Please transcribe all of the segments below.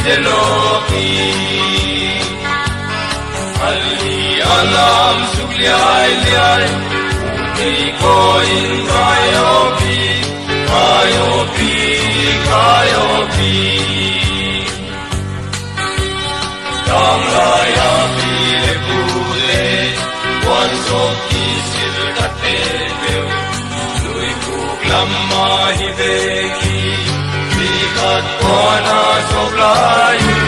Delopi Ali alam sugliai liai Uti koin kayopi Kayopi Kayopi Dam laya pile pule Wan soki sil kate beu Lui kuklam mahi beki Likat kona soklayu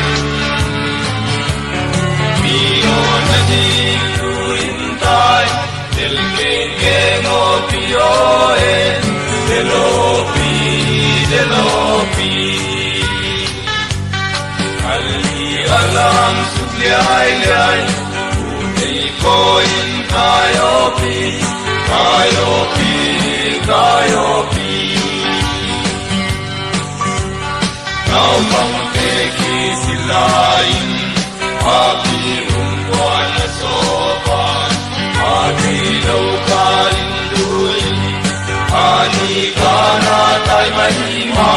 Mio nadik tu intai Del kengo pioe Delopi, Delopi Ali alam sugliai liai Utei koin kayopi Kayopi, kayopi Now come peki silain Api rumpuan sopan Adi laukarin duin Ani kana tay mahima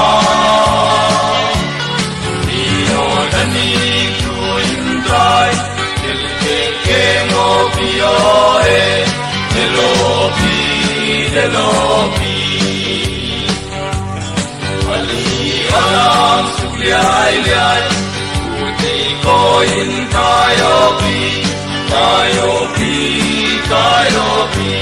Nio danik tuin try Del kengo pioe Delopi, Delopi Ali alam sugliai liai Utei koin kayopi Kayopi, kayopi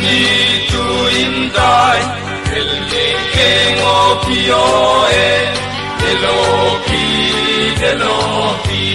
Ni tu indai el kengo pioe Delopi, Delopi